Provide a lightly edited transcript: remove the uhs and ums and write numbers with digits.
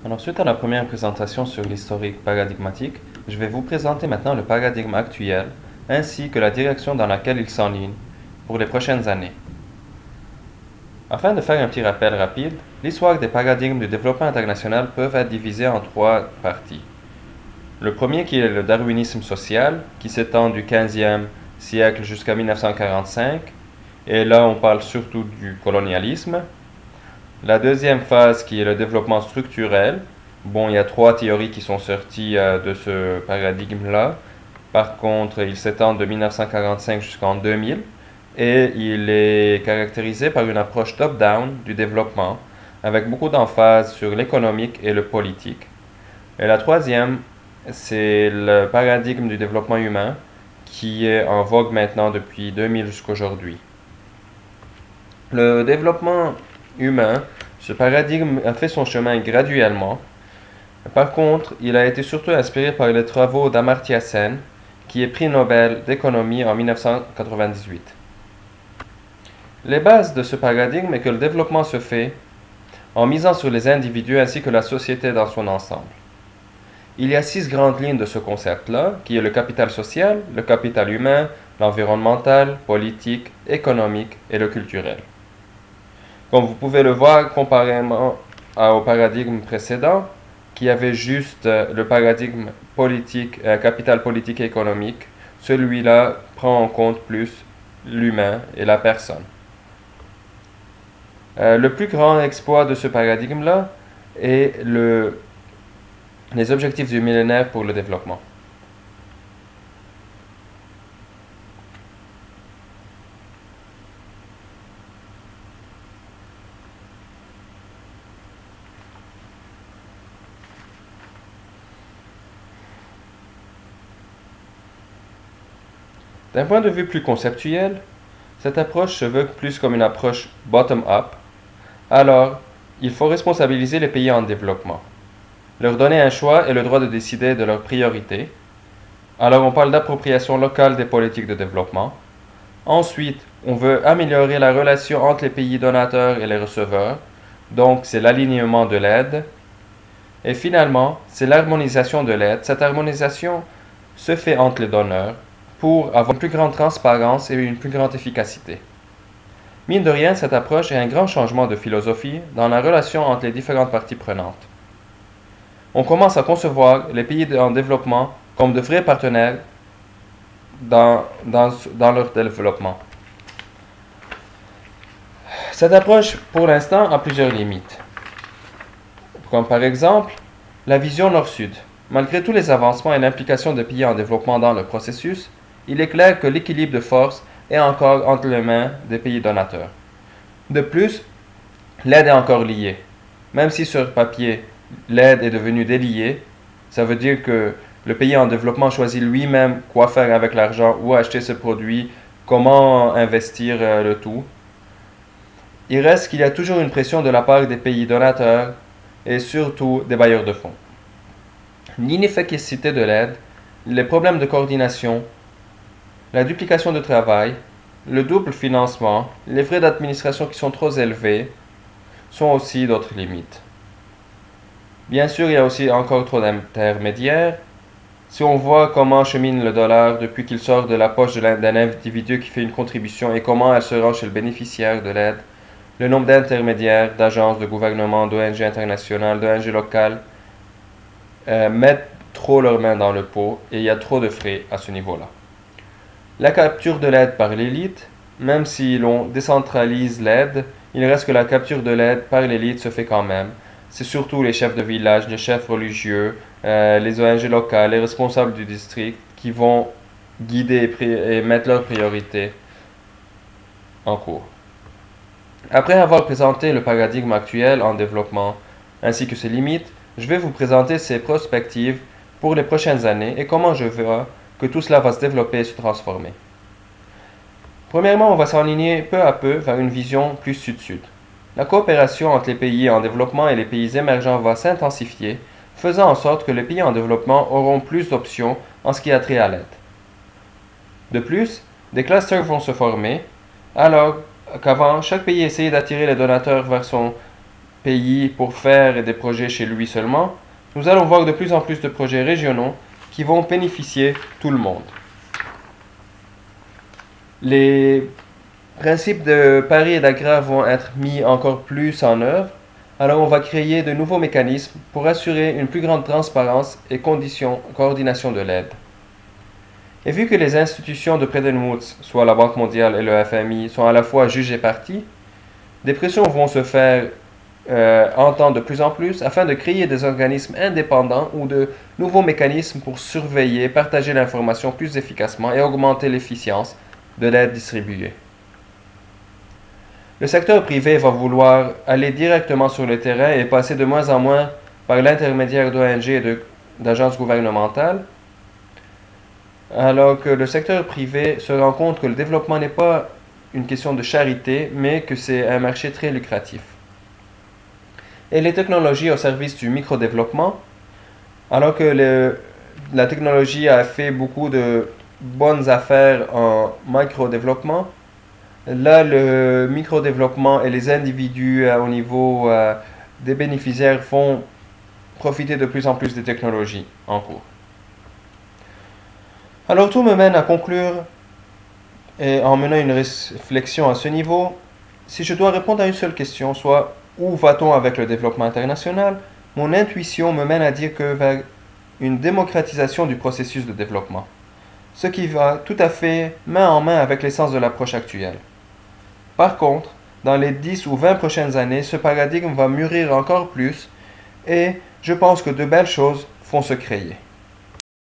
Alors, suite à la première présentation sur l'historique paradigmatique, je vais vous présenter maintenant le paradigme actuel, ainsi que la direction dans laquelle il s'enligne pour les prochaines années. Afin de faire un petit rappel rapide, l'histoire des paradigmes du développement international peuvent être divisées en trois parties. Le premier qui est le darwinisme social, qui s'étend du 15e siècle jusqu'à 1945, et là on parle surtout du colonialisme. La deuxième phase qui est le développement structurel. Bon, il y a trois théories qui sont sorties de ce paradigme-là. Par contre, il s'étend de 1945 jusqu'en 2000 et il est caractérisé par une approche top-down du développement avec beaucoup d'emphase sur l'économique et le politique. Et la troisième, c'est le paradigme du développement humain qui est en vogue maintenant depuis 2000 jusqu'à aujourd'hui. Le développement humain, ce paradigme a fait son chemin graduellement. Par contre, il a été surtout inspiré par les travaux d'Amartya Sen, qui est prix Nobel d'économie en 1998. Les bases de ce paradigme est que le développement se fait en misant sur les individus ainsi que la société dans son ensemble. Il y a 6 grandes lignes de ce concept-là, qui est le capital social, le capital humain, l'environnemental, politique, économique et le culturel. Comme vous pouvez le voir, comparément au paradigme précédent, qui avait juste le paradigme politique, capital politique et économique, celui-là prend en compte plus l'humain et la personne. Le plus grand exploit de ce paradigme-là est les objectifs du millénaire pour le développement. D'un point de vue plus conceptuel, cette approche se veut plus comme une approche bottom-up. Alors, il faut responsabiliser les pays en développement, leur donner un choix et le droit de décider de leurs priorités. Alors, on parle d'appropriation locale des politiques de développement. Ensuite, on veut améliorer la relation entre les pays donateurs et les receveurs, donc c'est l'alignement de l'aide. Et finalement, c'est l'harmonisation de l'aide. Cette harmonisation se fait entre les donneurs pour avoir une plus grande transparence et une plus grande efficacité. Mine de rien, cette approche est un grand changement de philosophie dans la relation entre les différentes parties prenantes. On commence à concevoir les pays en développement comme de vrais partenaires dans leur développement. Cette approche, pour l'instant, a plusieurs limites. Comme par exemple, la vision nord-sud. Malgré tous les avancements et l'implication des pays en développement dans le processus, il est clair que l'équilibre de force est encore entre les mains des pays donateurs. De plus, l'aide est encore liée. Même si sur papier, l'aide est devenue déliée, ça veut dire que le pays en développement choisit lui-même quoi faire avec l'argent, où acheter ses produits, comment investir le tout. Il reste qu'il y a toujours une pression de la part des pays donateurs et surtout des bailleurs de fonds. L'inefficacité de l'aide, les problèmes de coordination, la duplication de travail, le double financement, les frais d'administration qui sont trop élevés sont aussi d'autres limites. Bien sûr, il y a aussi encore trop d'intermédiaires. Si on voit comment chemine le dollar depuis qu'il sort de la poche d'un individu qui fait une contribution et comment elle se rend chez le bénéficiaire de l'aide, le nombre d'intermédiaires, d'agences, de gouvernements, d'ONG internationales, d'ONG locales mettent trop leurs mains dans le pot et il y a trop de frais à ce niveau-là. La capture de l'aide par l'élite, même si l'on décentralise l'aide, il reste que la capture de l'aide par l'élite se fait quand même. C'est surtout les chefs de village, les chefs religieux, les ONG locales, les responsables du district qui vont guider et mettre leurs priorités en cours. Après avoir présenté le paradigme actuel en développement ainsi que ses limites, je vais vous présenter ses perspectives pour les prochaines années et comment je vois que tout cela va se développer et se transformer. Premièrement, on va s'enligner peu à peu vers une vision plus sud-sud. La coopération entre les pays en développement et les pays émergents va s'intensifier, faisant en sorte que les pays en développement auront plus d'options en ce qui a trait à l'aide. De plus, des clusters vont se former, alors qu'avant, chaque pays essayait d'attirer les donateurs vers son pays pour faire des projets chez lui seulement, nous allons voir de plus en plus de projets régionaux qui vont bénéficier tout le monde. Les principes de Paris et d'Agra vont être mis encore plus en œuvre, alors on va créer de nouveaux mécanismes pour assurer une plus grande transparence et coordination de l'aide. Et vu que les institutions de Bretton Woods, soit la Banque mondiale et le FMI, sont à la fois juges et parties, des pressions vont se faire entendre de plus en plus afin de créer des organismes indépendants ou de nouveaux mécanismes pour surveiller, partager l'information plus efficacement et augmenter l'efficience de l'aide distribuée. Le secteur privé va vouloir aller directement sur le terrain et passer de moins en moins par l'intermédiaire d'ONG et d'agences gouvernementales, alors que le secteur privé se rend compte que le développement n'est pas une question de charité, mais que c'est un marché très lucratif. Et les technologies au service du microdéveloppement, alors que la technologie a fait beaucoup de bonnes affaires en microdéveloppement, là le microdéveloppement et les individus au niveau des bénéficiaires vont profiter de plus en plus des technologies en cours. Alors tout me mène à conclure, et en menant une réflexion à ce niveau, si je dois répondre à une seule question, soit où va-t-on avec le développement international, mon intuition me mène à dire que vers une démocratisation du processus de développement, ce qui va tout à fait main en main avec l'essence de l'approche actuelle. Par contre, dans les 10 ou 20 prochaines années, ce paradigme va mûrir encore plus et je pense que de belles choses vont se créer.